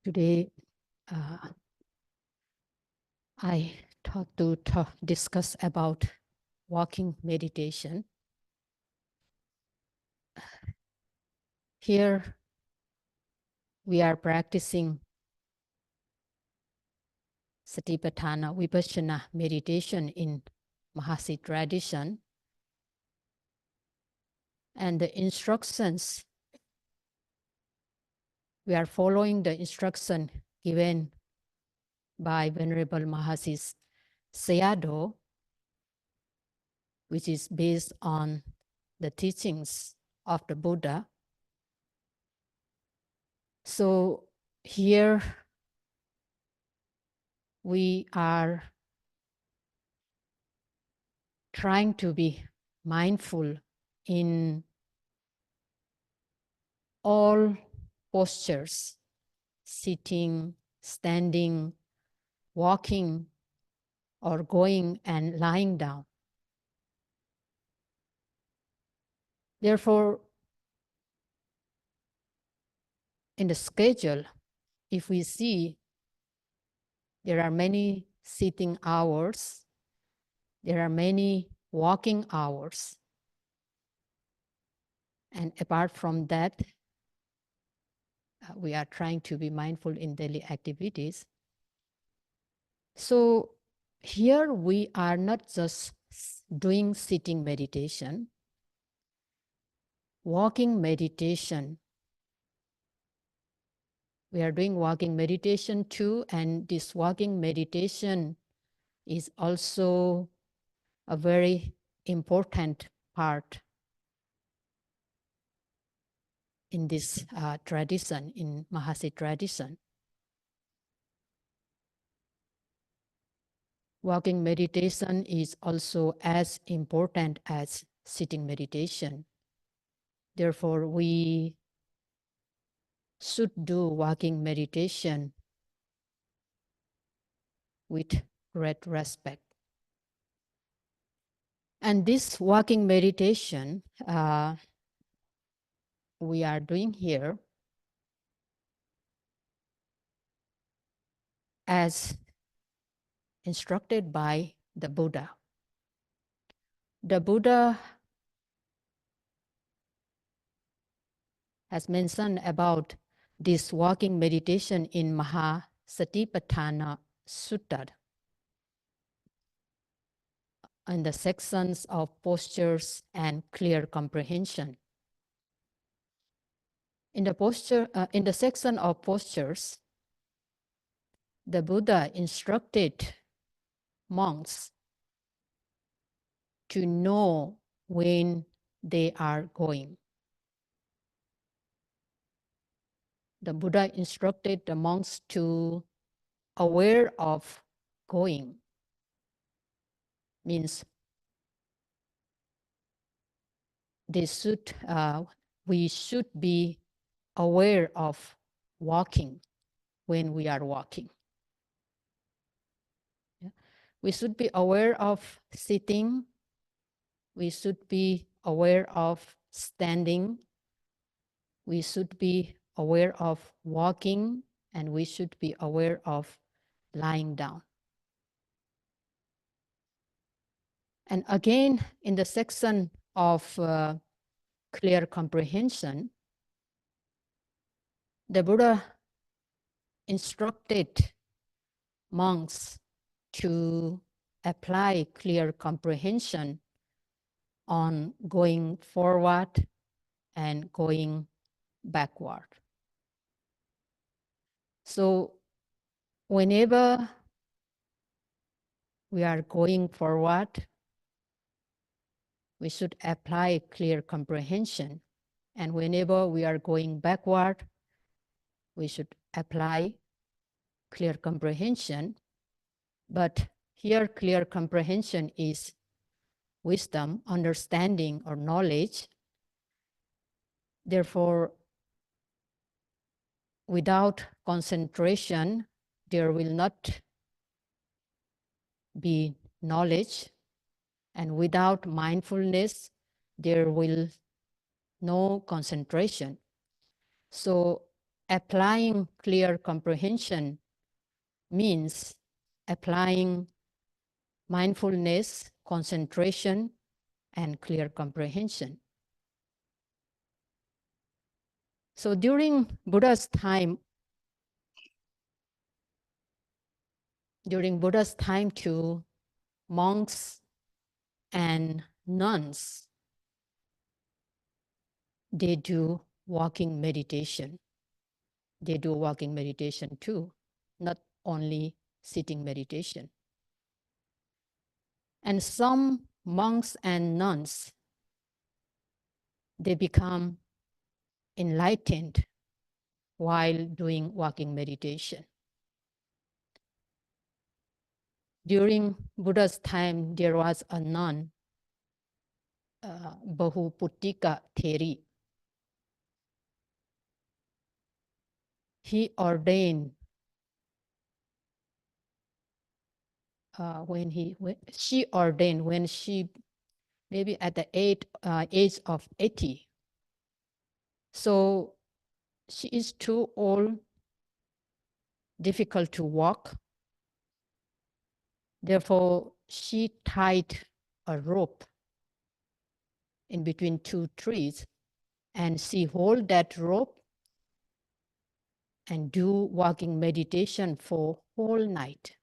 Today, I thought to discuss about walking meditation. Here, we are practicing Satipatthana Vipassana meditation in Mahasi tradition. And the instructions, we are following the instruction given by Venerable Mahasi Sayagyi Daw, which is based on the teachings of the Buddha. So here we are trying to be mindful in all postures, sitting, standing, walking, or going and lying down. Therefore, in the schedule, if we see there are many sitting hours, there are many walking hours, and apart from that, we are trying to be mindful in daily activities. So here we are not just doing sitting meditation, walking meditation. We are doing walking meditation too, and this walking meditation is also a very important part in this tradition, in Mahasi tradition. Walking meditation is also as important as sitting meditation. Therefore, we should do walking meditation with great respect. And this walking meditation we are doing here as instructed by the Buddha. The Buddha has mentioned about this walking meditation in Mahasatipatthana Sutta, in the sections of postures and clear comprehension. In the section of postures, the Buddha instructed monks to know when they are going. The Buddha instructed the monks to aware of going, means we should be aware of walking when we are walking. Yeah. We should be aware of sitting. We should be aware of standing. We should be aware of walking, and we should be aware of lying down. And again, in the section of clear comprehension, the Buddha instructed monks to apply clear comprehension on going forward and going backward. So whenever we are going forward, we should apply clear comprehension. And whenever we are going backward, we should apply clear comprehension. But here, clear comprehension is wisdom, understanding, or knowledge. Therefore, without concentration, there will not be knowledge. And without mindfulness, there will no concentration. So applying clear comprehension means applying mindfulness, concentration, and clear comprehension. So during Buddha's time too, monks and nuns, they do walking meditation. They do walking meditation too, not only sitting meditation. And some monks and nuns, they become enlightened while doing walking meditation. During Buddha's time, there was a nun, Bahuputtika Theri. He ordained she ordained when she maybe at the age of 80. So she is too old, difficult to walk. Therefore, she tied a rope in between two trees, and she hold that rope and do walking meditation for whole night.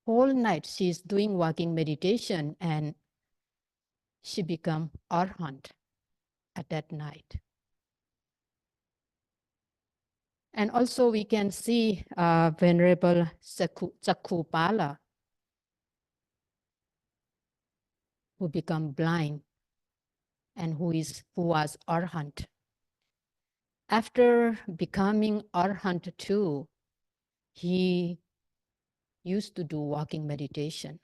Whole night she's doing walking meditation, and she become arhat at that night. And also we can see Venerable Sakkupala, who become blind and who was arhat. After becoming arhat too, he used to do walking meditation.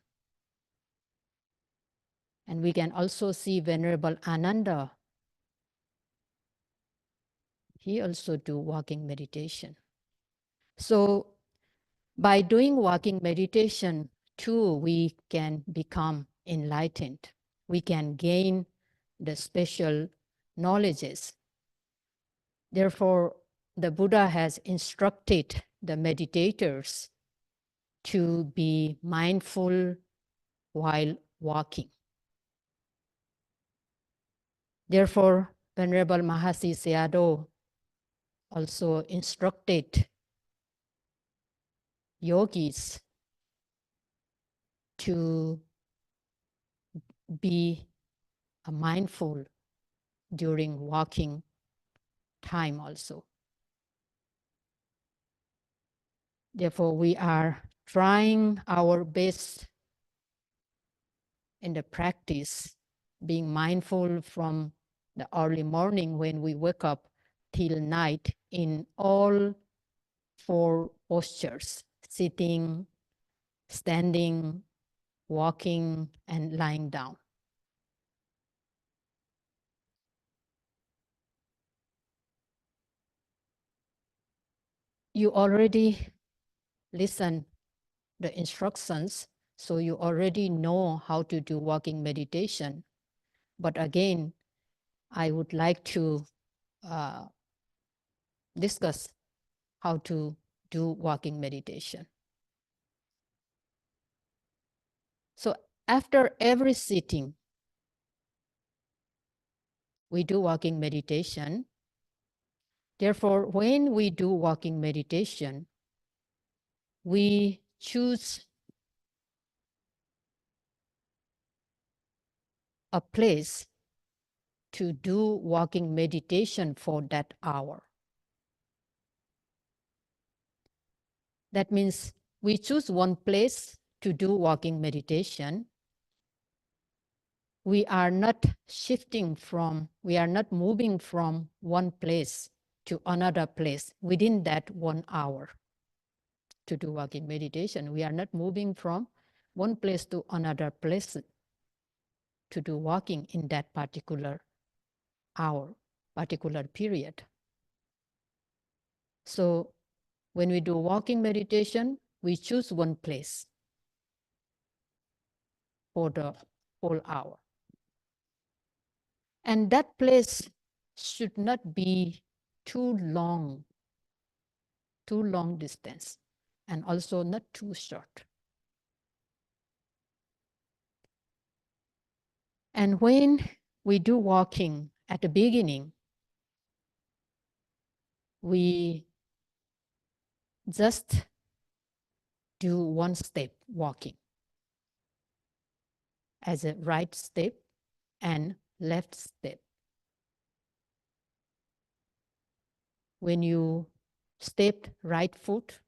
And we can also see Venerable Ananda. He also do walking meditation. So by doing walking meditation too, we can become enlightened. We can gain the special knowledges. Therefore, the Buddha has instructed the meditators to be mindful while walking. Therefore, Venerable Mahasi Sayadaw also instructed yogis to be mindful during walking time also. Therefore, we are trying our best in the practice, being mindful from the early morning when we wake up till night in all four postures: sitting, standing, walking, and lying down. You already listen the instructions, so you already know how to do walking meditation. But again, I would like to discuss how to do walking meditation. So after every sitting, we do walking meditation. Therefore, when we do walking meditation, we choose a place to do walking meditation for that hour. That means we choose one place to do walking meditation. We are not moving from one place to another place within that 1 hour to do walking meditation. We are not moving from one place to another place to do walking in that particular hour, particular period. So when we do walking meditation, we choose one place for the whole hour. And that place should not be too long distance, and also not too short. And when we do walking at the beginning, we just do one step walking as a right step and left step. When you step right foot,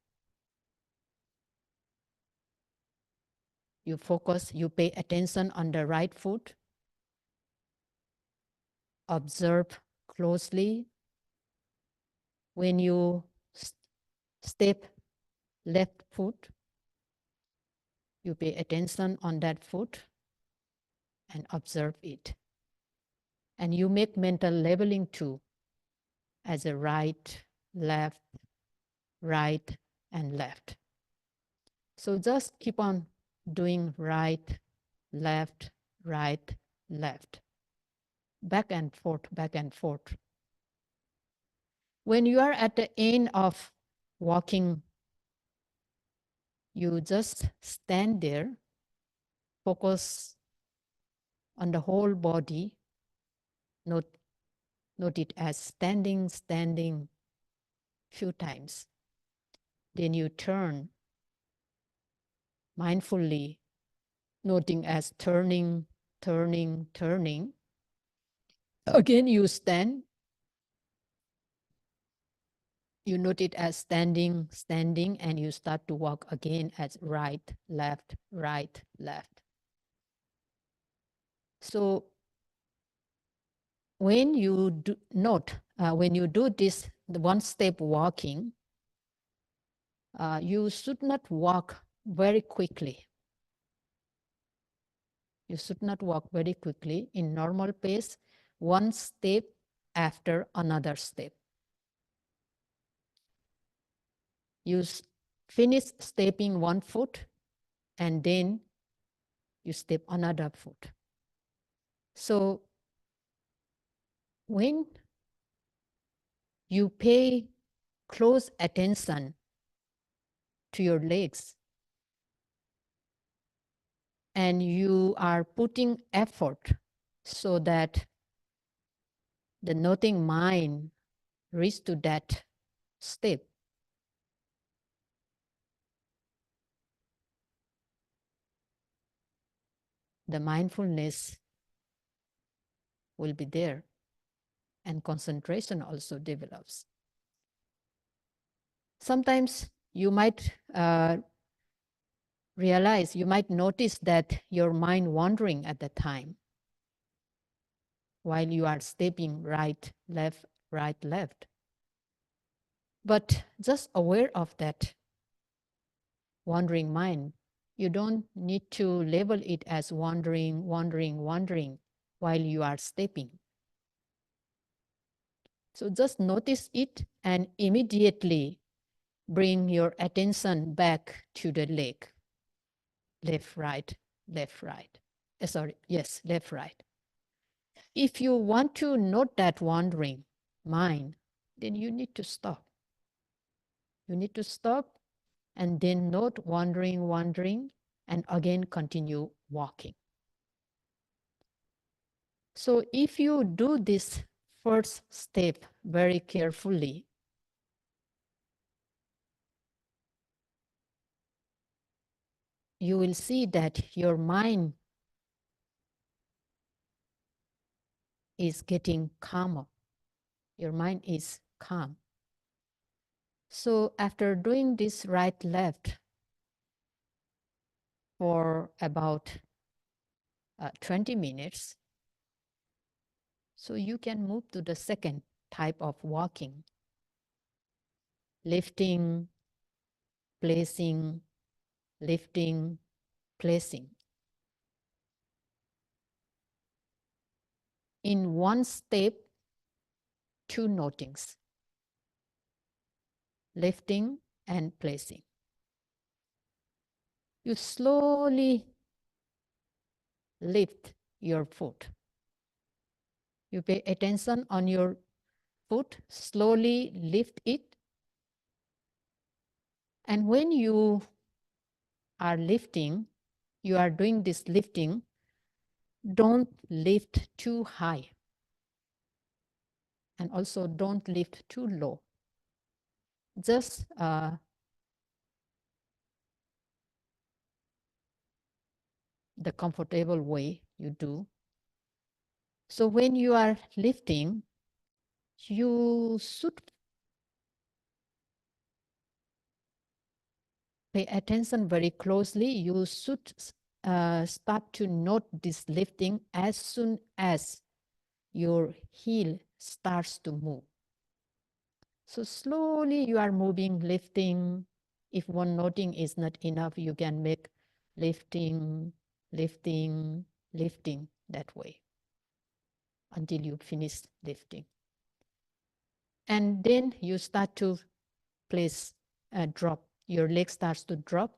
you focus, you pay attention on the right foot, observe closely. When you step left foot, you pay attention on that foot and observe it. And you make mental labeling too, as a right, left, right, and left. So just keep on doing right, left, right, left, back and forth, back and forth. When you are at the end of walking, you just stand there, focus on the whole body, note it as standing, standing few times. Then you turn mindfully, noting as turning, turning, turning. Again, you stand. You note it as standing, standing, and you start to walk again as right, left, right, left. So when you do when you do this, the one step walking, you should not walk very quickly. You should not walk very quickly. In normal pace, one step after another step. You finish stepping one foot and then you step another foot. So when you pay close attention to your legs and you are putting effort so that the noting mind reach to that step, the mindfulness will be there and concentration also develops. Sometimes you might realize, you might notice that your mind wandering at the time while you are stepping right, left, right, left. But just aware of that wandering mind. You don't need to label it as wandering, wandering, wandering while you are stepping. So just notice it and immediately bring your attention back to the leg. Left, right, left, right. Left, right. If you want to note that wandering mind, then you need to stop. You need to stop and then note wandering, wandering, and again continue walking. So if you do this first step very carefully, you will see that your mind is getting calmer. Your mind is calm. So after doing this right, left for about 20 minutes, so you can move to the second type of walking. Lifting, placing, lifting, placing. In one step, two notings. Lifting and placing. You slowly lift your foot. You pay attention on your foot, slowly lift it. And when you are lifting, you are doing this lifting, don't lift too high. And also don't lift too low. Just the comfortable way you do. So when you are lifting, you should pay attention very closely. You should start to note this lifting as soon as your heel starts to move. So slowly you are moving, lifting. If one noting is not enough, you can make lifting, lifting, lifting that way until you finish lifting. And then you start to place a drop. Your leg starts to drop.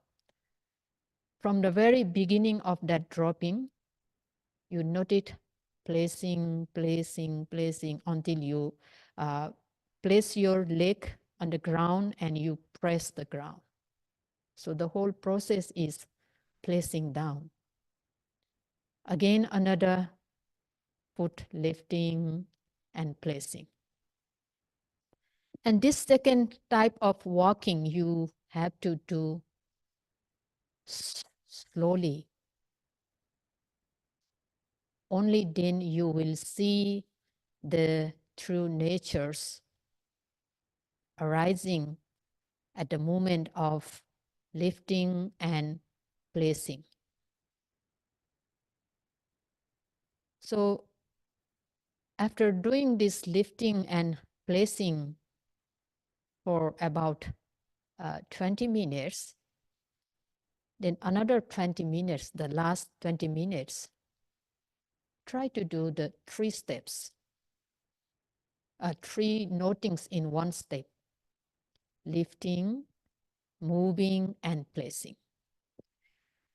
From the very beginning of that dropping, you note it placing, placing, placing until you place your leg on the ground and you press the ground. So the whole process is placing down. Again, another foot lifting and placing. And this second type of walking, you have to do slowly. Only then you will see the true natures arising at the moment of lifting and placing. So after doing this lifting and placing for about 20 minutes, then another 20 minutes, the last 20 minutes, try to do the 3 steps, 3 notings in one step: lifting, moving, and placing.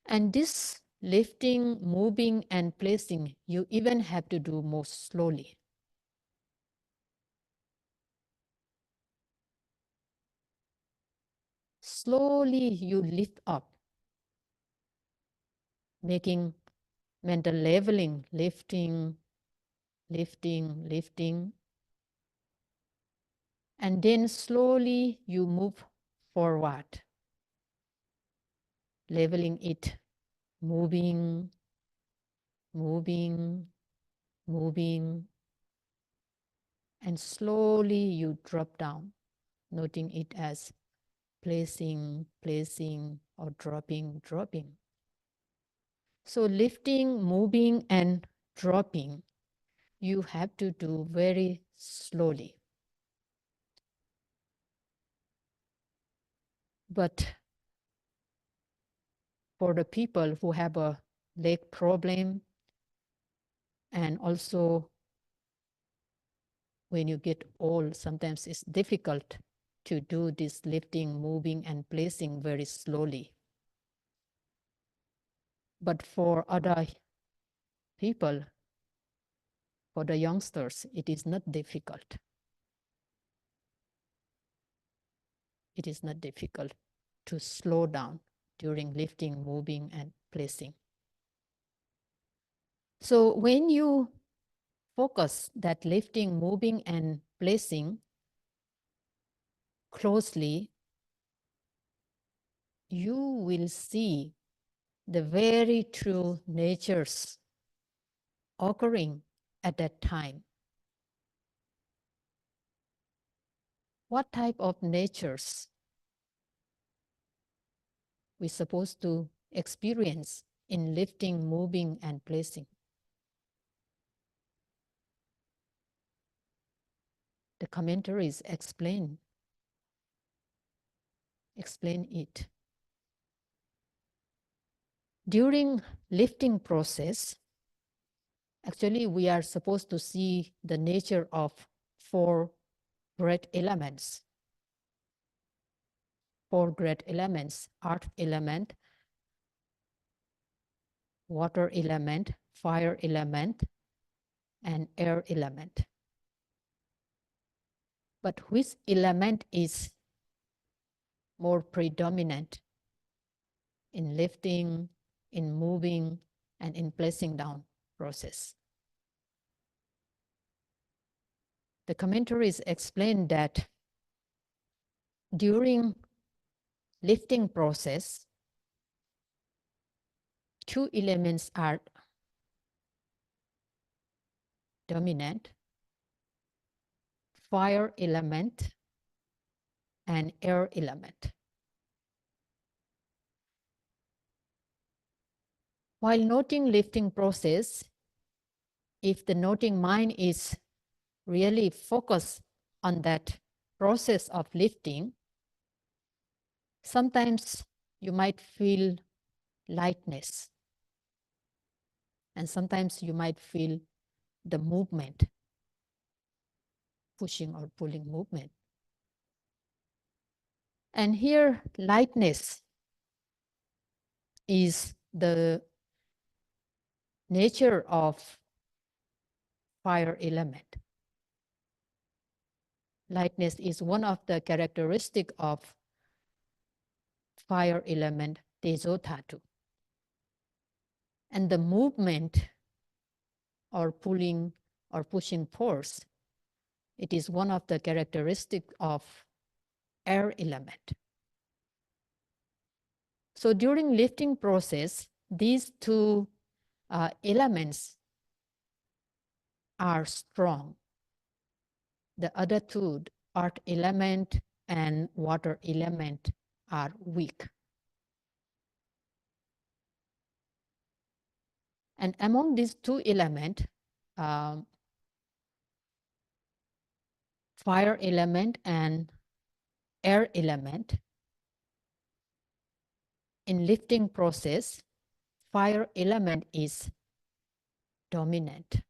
And this lifting, moving, and placing, you even have to do more slowly. Slowly you lift up, making mental leveling, lifting, lifting, lifting. And then slowly you move forward, leveling it, moving, moving, moving. And slowly you drop down, noting it as placing, placing, or dropping, dropping. So lifting, moving, and dropping, you have to do very slowly. But for the people who have a leg problem, and also when you get old, sometimes it's difficult to do this lifting, moving, and placing very slowly. But for other people, for the youngsters, it is not difficult. It is not difficult to slow down during lifting, moving, and placing. So when you focus that lifting, moving, and placing closely, you will see the very true natures occurring at that time. What type of natures we supposed to experience in lifting, moving, and placing? The commentaries explain it. During lifting process, actually we are supposed to see the nature of 4 great elements. 4 great elements: earth element, water element, fire element, and air element. but which element is more predominant in lifting, in moving, and in placing down process. The commentaries explain that during lifting process, two elements are dominant: fire element and air element. While noting lifting process, if the noting mind is really focused on that process of lifting, sometimes you might feel lightness, and sometimes you might feel the movement, pushing or pulling movement. And here, lightness is the nature of fire element. Lightness is one of the characteristics of fire element, Tejo Dhatu. And the movement or pulling or pushing force, it is one of the characteristics of air element. So during lifting process, these two elements are strong. The other two, earth element and water element, are weak. And among these two elements, fire element and air element, in lifting process, fire element is dominant.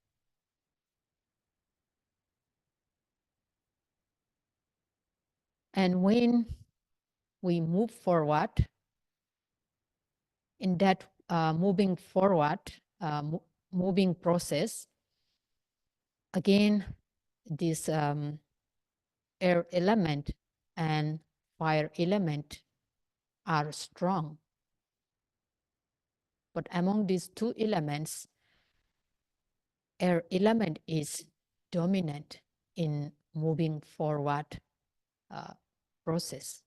And when we move forward, in that moving forward, moving process, again, this air element and fire element are strong. But among these two elements, air element is dominant in moving forward process.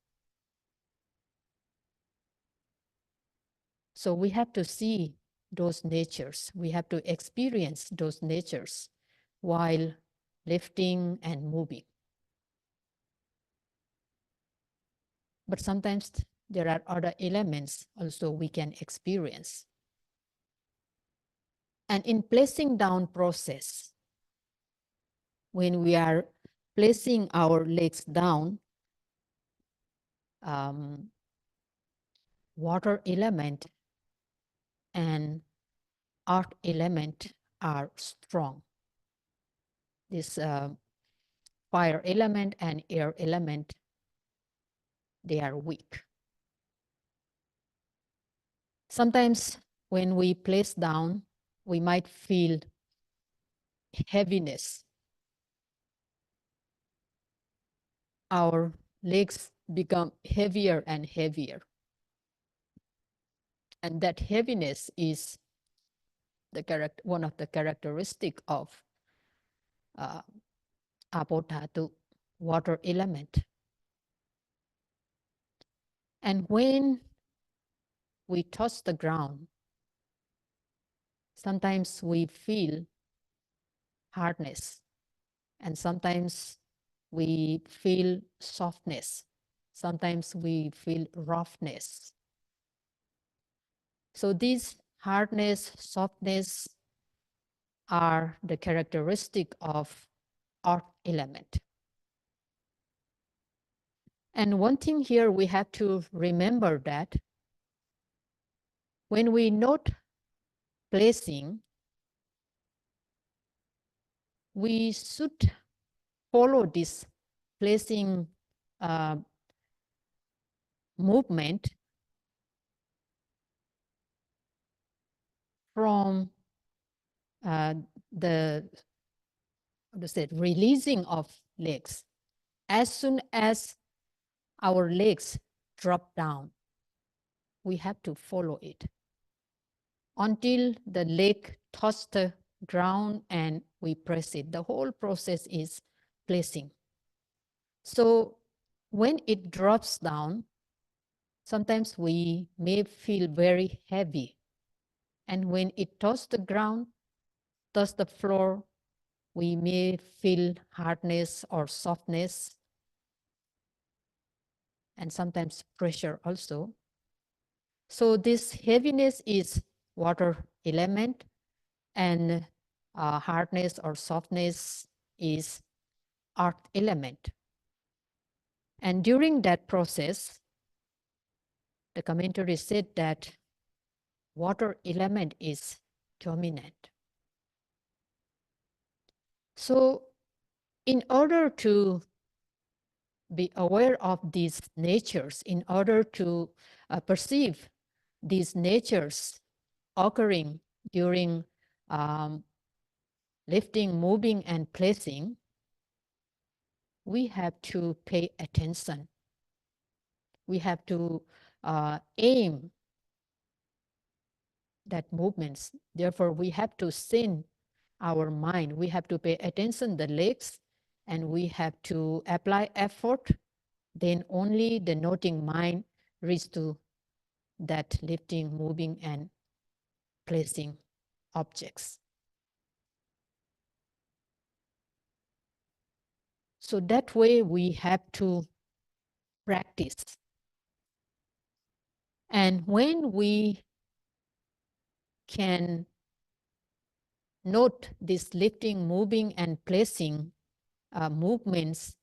So we have to see those natures. We have to experience those natures while lifting and moving. But sometimes there are other elements also we can experience. And in placing down process, when we are placing our legs down, water element and earth element are strong. This fire element and air element, they are weak. Sometimes when we place down, we might feel heaviness. Our legs become heavier and heavier. And that heaviness is one of the characteristics of Apo Dhatu, water element. And when we touch the ground, sometimes we feel hardness, and sometimes we feel softness. Sometimes we feel roughness. So these hardness, softness are the characteristic of earth element. And one thing here we have to remember that when we note placing, we should follow this placing movement from the releasing of legs. as soon as our legs drop down, we have to follow it until the leg touches the ground and we press it. The whole process is placing. So when it drops down, sometimes we may feel very heavy. And when it touches the ground, touches the floor, we may feel hardness or softness, and sometimes pressure also. So this heaviness is water element, and hardness or softness is earth element. And during that process, the commentary said that water element is dominant. So in order to be aware of these natures, in order to perceive these natures occurring during lifting, moving, and placing, we have to pay attention. We have to aim that movements. Therefore, we have to send our mind. We have to pay attention to the legs, and we have to apply effort. Then only the noting mind reaches to that lifting, moving, and placing objects. So that way we have to practice. And when we can note this lifting, moving, and placing movements,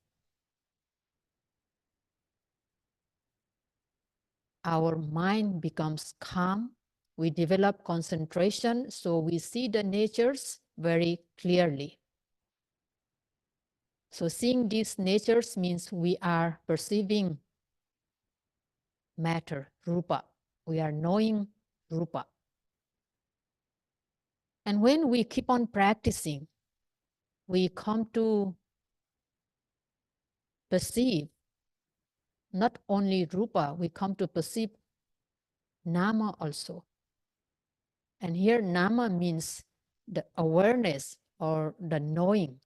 our mind becomes calm. We develop concentration, so we see the natures very clearly. So seeing these natures means we are perceiving matter, rupa. We are knowing rupa. And when we keep on practicing, we come to perceive not only rupa, we come to perceive nama also. And here nama means the awareness or the knowing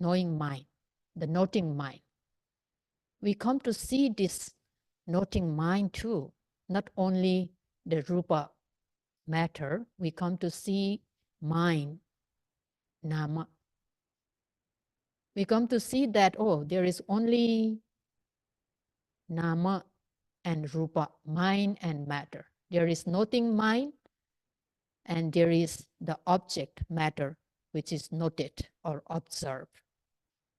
mind, the noting mind. We come to see this noting mind too, not only the rupa matter, we come to see mind, nama. We come to see that, oh, there is only nama and rupa, mind and matter. There is noting mind, and there is the object matter, which is noted or observed.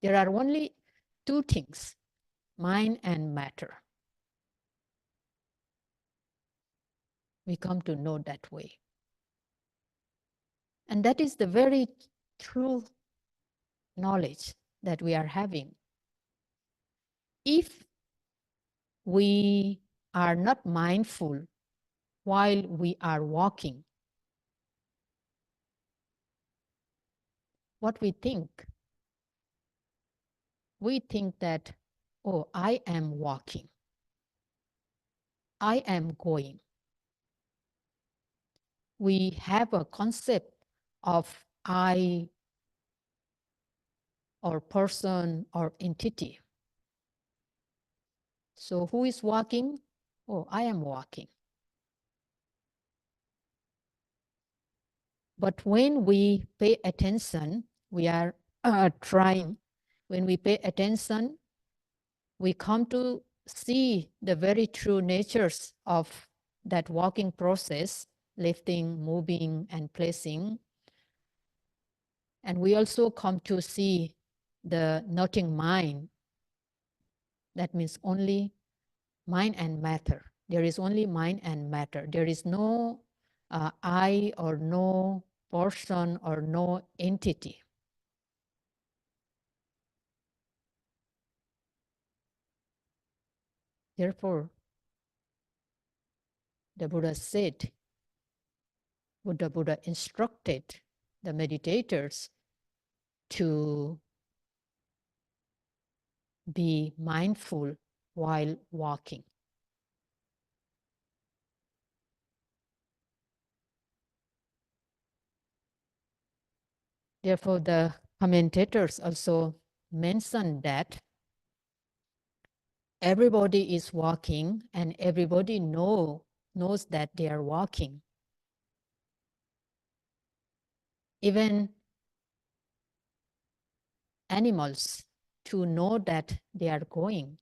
There are only two things, mind and matter. We come to know that way. And that is the very true knowledge that we are having. If we are not mindful while we are walking, what we think that, oh, I am walking, I am going. We have a concept of I or person or entity. So who is walking? Oh, I am walking. But when we pay attention, we are trying. When we pay attention, we come to see the very true natures of that walking process, lifting, moving, and placing. And we also come to see the noting mind. That means only mind and matter. There is only mind and matter. There is no I or no person or no entity. Therefore, the Buddha said, Buddha instructed the meditators to be mindful while walking. Therefore, the commentators also mention that everybody is walking and everybody knows that they are walking. Even animals to know that they are going,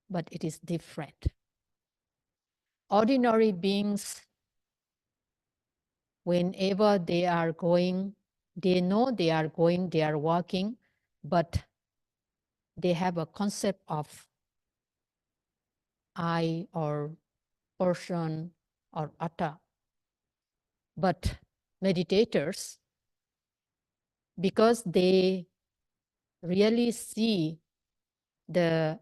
but it is different. Ordinary beings, whenever they are going, they know they are going, they are walking, but they have a concept of I or person or atta. But meditators, because they really see the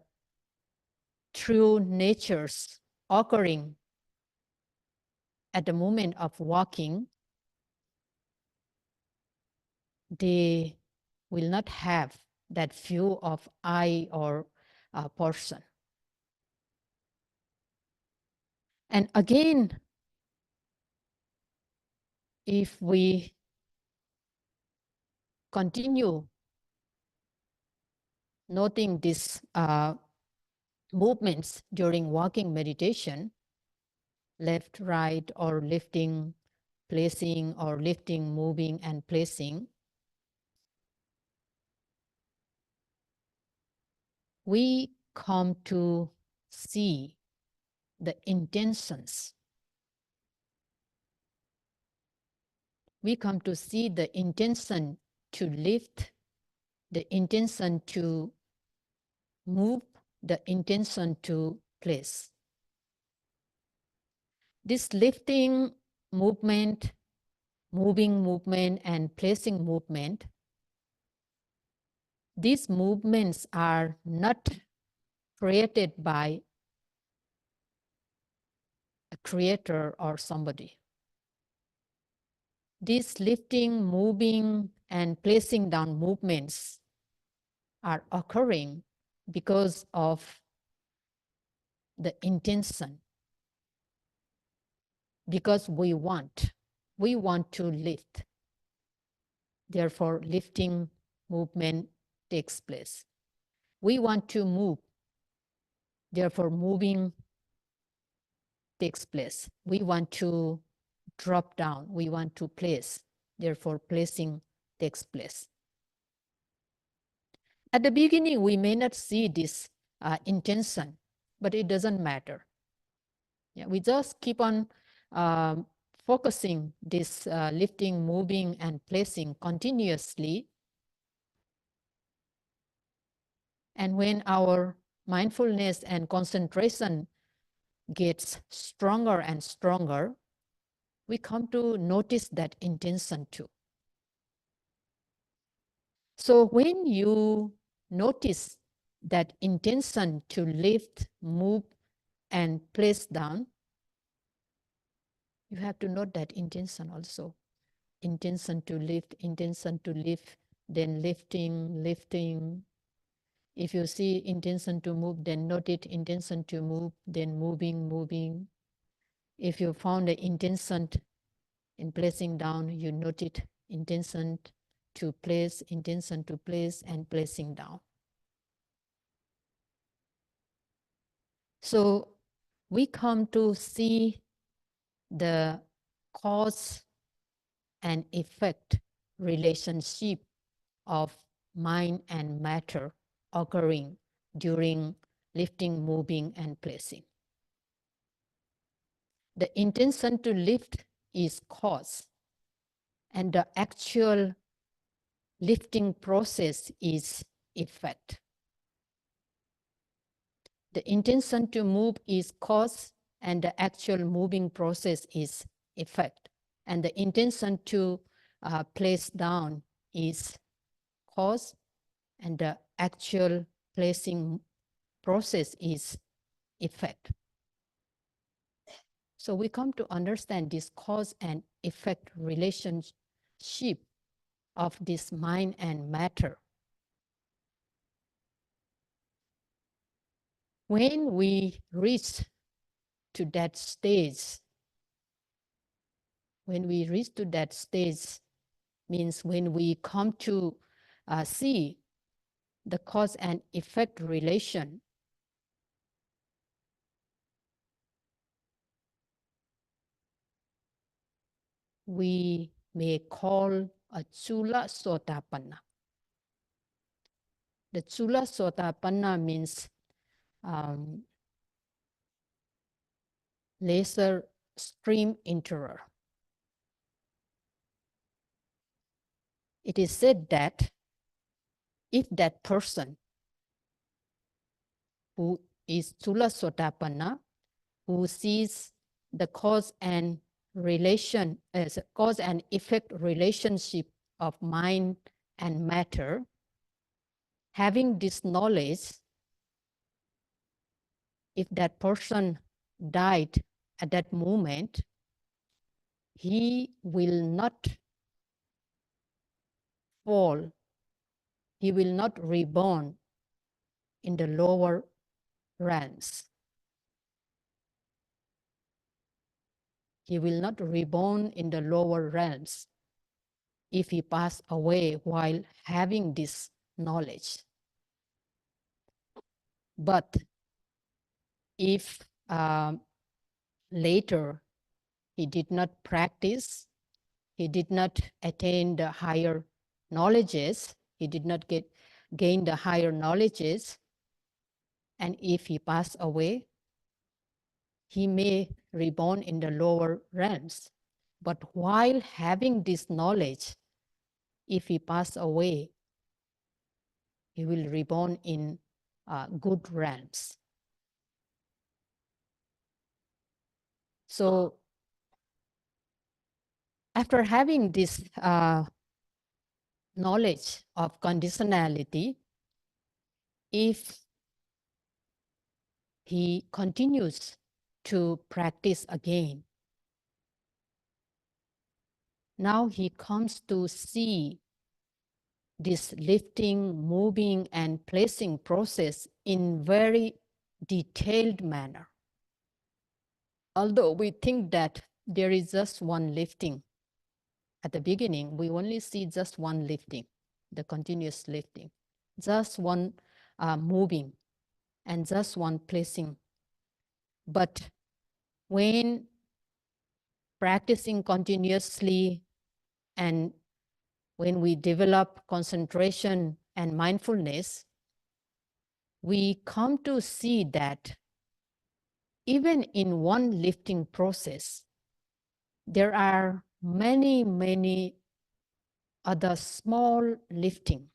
true natures occurring at the moment of walking, they will not have that view of I or a person. And again, if we continue noting these movements during walking meditation, left, right, or lifting, placing, or lifting, moving, and placing, we come to see the intentions. We come to see the intention to lift, the intention to move, the intention to place. This lifting movement, moving movement, and placing movement, these movements are not created by a creator or somebody. These lifting, moving, and placing down movements are occurring because of the intention, because we want to lift. Therefore, lifting movement takes place. We want to move. Therefore, moving takes place. We want to drop down. We want to place. Therefore, placing takes place. At the beginning, we may not see this intention, but it doesn't matter. Yeah, we just keep on focusing this lifting, moving, and placing continuously. And when our mindfulness and concentration gets stronger and stronger, we come to notice that intention too. So when you notice that intention to lift, move, and place down, you have to note that intention also. Intention to lift, then lifting, lifting. If you see intention to move, then note it, intention to move, then moving, moving. If you found the intention in placing down, you note it, intention to place, and placing down. So we come to see the cause and effect relationship of mind and matter occurring during lifting, moving, and placing. The intention to lift is cause, and the actual lifting process is effect. The intention to move is cause, and the actual moving process is effect. And the intention to place down is cause, and the actual placing process is effect. So we come to understand this cause and effect relationship of this mind and matter. When we reach to that stage, means when we come to see the cause and effect relation, we may call a Chula Sotapanna. The Chula Sotapanna means lesser stream enterer. It is said that if that person who is Chula Sotapanna, who sees the cause and relation as a cause and effect relationship of mind and matter, having this knowledge, if that person died at that moment, he will not fall, he will not reborn in the lower realms. He will not reborn in the lower realms if he passed away while having this knowledge. But if later he did not practice, he did not attain the higher knowledges, he did not gain the higher knowledges, and if he passed away, he may reborn in the lower realms. But while having this knowledge, if he passed away, he will reborn in good realms. So after having this knowledge of conditionality, if he continues to practice again, now he comes to see this lifting, moving, and placing process in very detailed manner. Although we think that there is just one lifting, at the beginning, we only see just one lifting, the continuous lifting, just one moving, and just one placing. But when practicing continuously and when we develop concentration and mindfulness, we come to see that even in one lifting process, there are many, many other small lifting.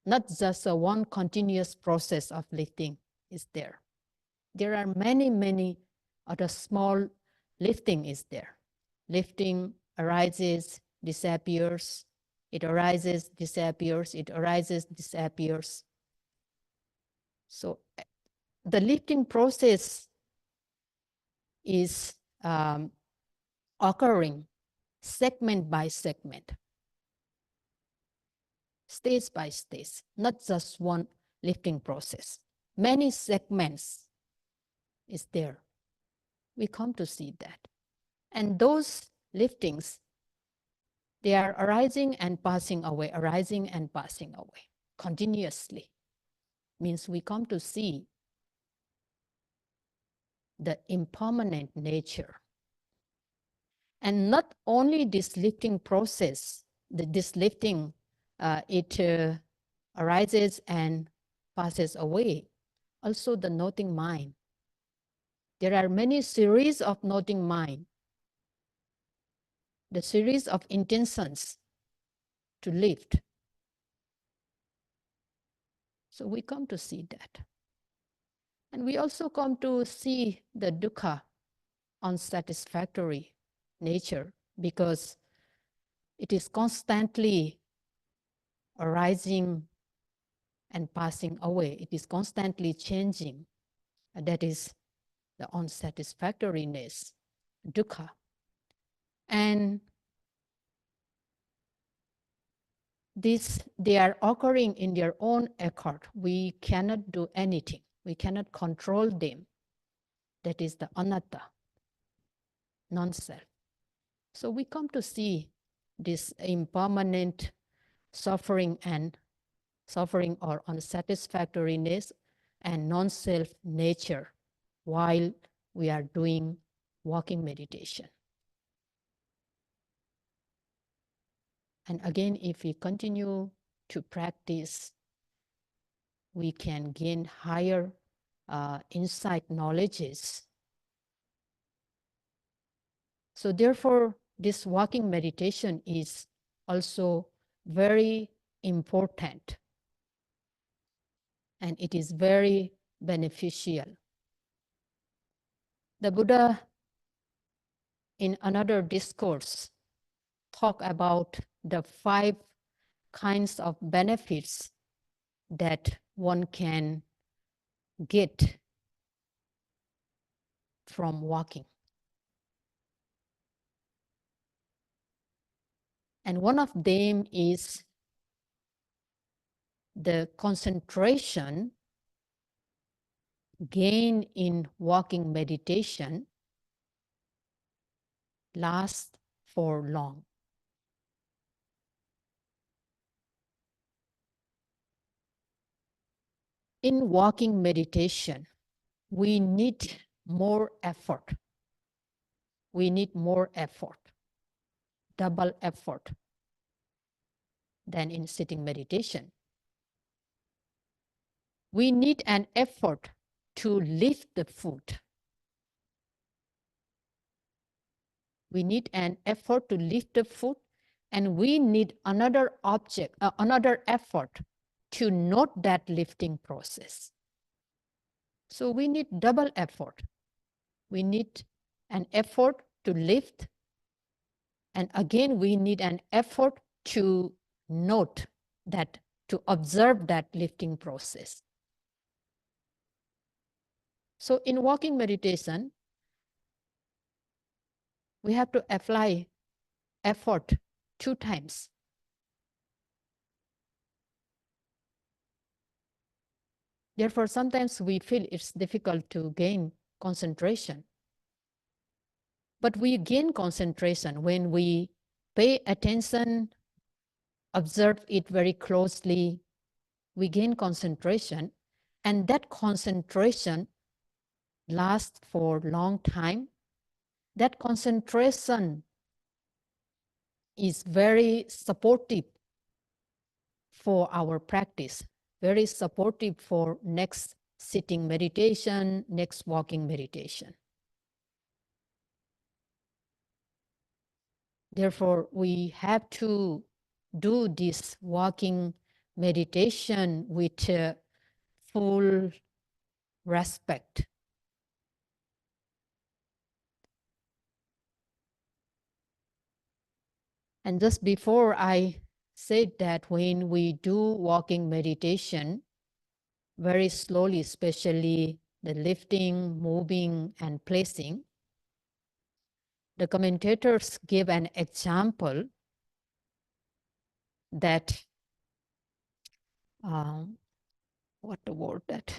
Not just one continuous process of lifting is there. There are many, many other small lifting is there. Lifting arises, disappears. It arises, disappears. It arises, disappears. So the lifting process is occurring segment by segment, stage by stage, not just one lifting process. Many segments is there. We come to see that. And those liftings, they are arising and passing away, arising and passing away continuously. Means we come to see the impermanent nature. And not only this lifting process, this lifting, it arises and passes away. Also the noting mind. There are many series of noting mind. The series of intentions to lift. So we come to see that. And we also come to see the dukkha, unsatisfactory nature, because it is constantly arising and passing away. It is constantly changing. And that is the unsatisfactoriness, dukkha. And they are occurring in their own accord. We cannot do anything. We cannot control them. That is the anatta, non-self. So we come to see this impermanent suffering or unsatisfactoriness and non-self nature while we are doing walking meditation. And again, if we continue to practice, we can gain higher insight knowledges. So therefore, this walking meditation is also very important, and it is very beneficial. The Buddha, in another discourse, talk about the 5 kinds of benefits that one can get from walking. And one of them is the concentration gained in walking meditation lasts for long. In walking meditation, we need more effort. We need more effort, double effort than in sitting meditation. We need an effort to lift the foot. We need an effort to lift the foot, and we need another effort to note that lifting process. So we need double effort. We need an effort to lift, and again, we need an effort to note that, to observe that lifting process. So in walking meditation, we have to apply effort 2 times. Therefore, sometimes we feel it's difficult to gain concentration. But we gain concentration when we pay attention, observe it very closely. We gain concentration, and that concentration lasts for a long time. That concentration is very supportive for our practice, very supportive for next sitting meditation, next walking meditation. Therefore, we have to do this walking meditation with full respect. And just before I said that when we do walking meditation, very slowly, especially the lifting, moving, and placing, the commentators give an example that, what the word that?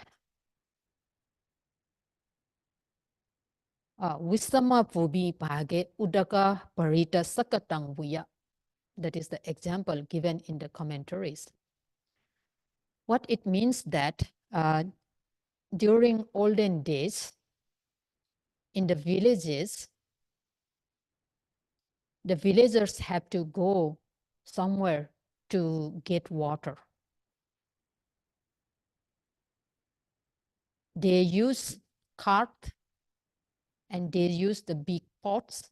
Wisama Pubi Page Udaka Parita Sakatang Vuya. That is the example given in the commentaries. What it means that during olden days, in the villages, the villagers have to go somewhere to get water. They use cart and they use the big pots.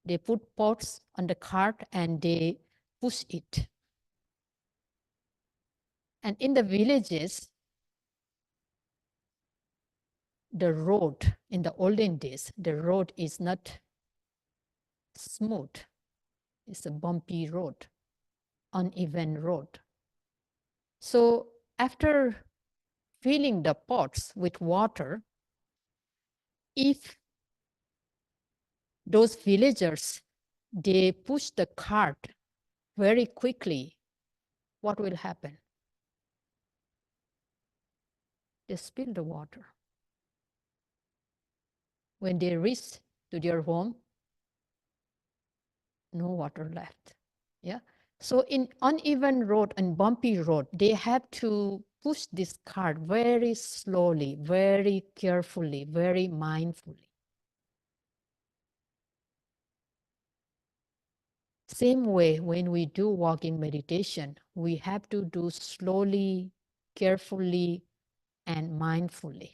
They put pots on the cart and they push it. And in the villages, the road, in the olden days, the road is not smooth. It's a bumpy road, uneven road. So after filling the pots with water, if those villagers, they push the cart very quickly, what will happen? they spill the water. When they reach to their home, no water left. Yeah. So in uneven road and bumpy road, they have to push this cart very slowly, very carefully, very mindfully. Same way, when we do walking meditation, we have to do slowly, carefully, and mindfully.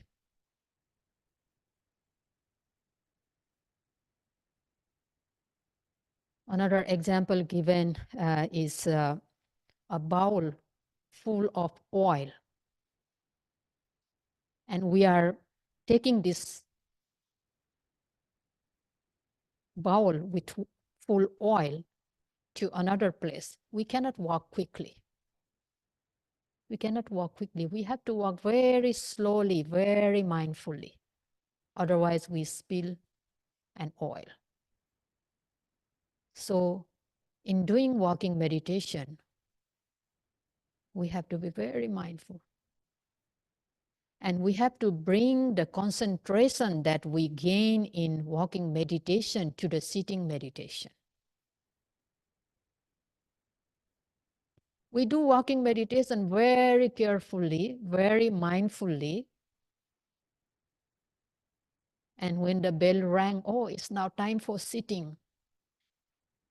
Another example given is a bowl full of oil. And we are taking this bowl with full oil to another place. We cannot walk quickly. We cannot walk quickly. We have to walk very slowly, very mindfully. Otherwise, we spill an oil. So in doing walking meditation, we have to be very mindful. And we have to bring the concentration that we gain in walking meditation to the sitting meditation. We do walking meditation very carefully, very mindfully. And when the bell rang, oh, it's now time for sitting.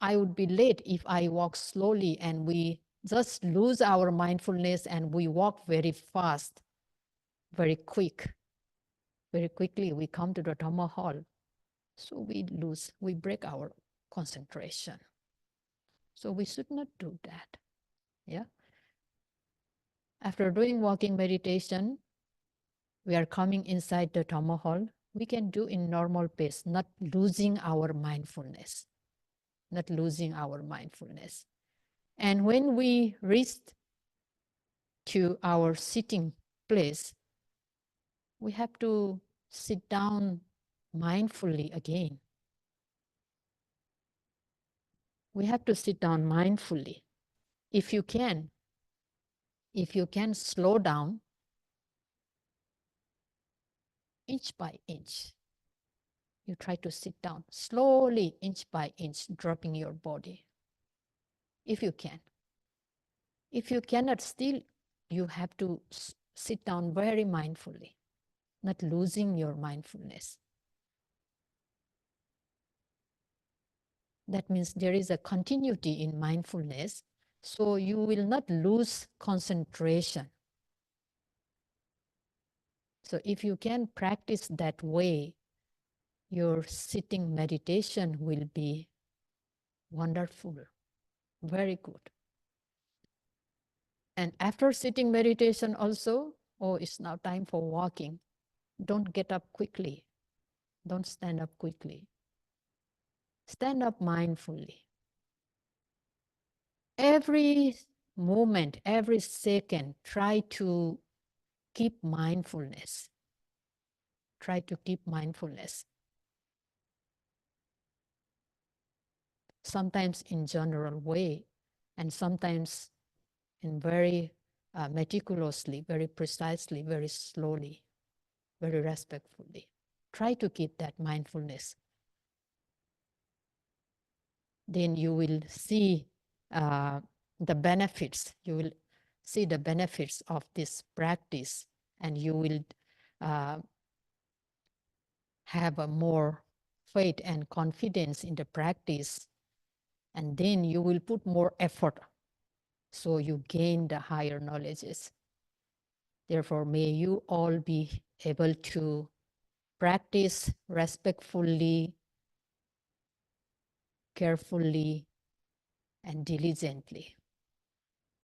I would be late if I walk slowly and we just lose our mindfulness and we walk very fast, very quick. Very quickly we come to the Dhamma hall. So we break our concentration. So we should not do that. Yeah. After doing walking meditation, we are coming inside the Dhamma hall. We can do in normal pace, not losing our mindfulness. Not losing our mindfulness. And when we reach to our sitting place, we have to sit down mindfully again. We have to sit down mindfully. If you can slow down inch by inch. You try to sit down slowly, inch by inch, dropping your body. If you can. If you cannot, still you have to sit down very mindfully, not losing your mindfulness. That means there is a continuity in mindfulness, so you will not lose concentration. So if you can practice that way, your sitting meditation will be wonderful, very good. And after sitting meditation also, oh, it's now time for walking. Don't get up quickly. Don't stand up quickly. Stand up mindfully. Every moment, every second, try to keep mindfulness. Try to keep mindfulness. Sometimes in general way, and sometimes in very meticulously, very precisely, very slowly, very respectfully. Try to keep that mindfulness. Then you will see the benefits. You will see the benefits of this practice, and you will have a more faith and confidence in the practice, and then you will put more effort, so you gain the higher knowledges. Therefore, may you all be able to practice respectfully, carefully, and diligently.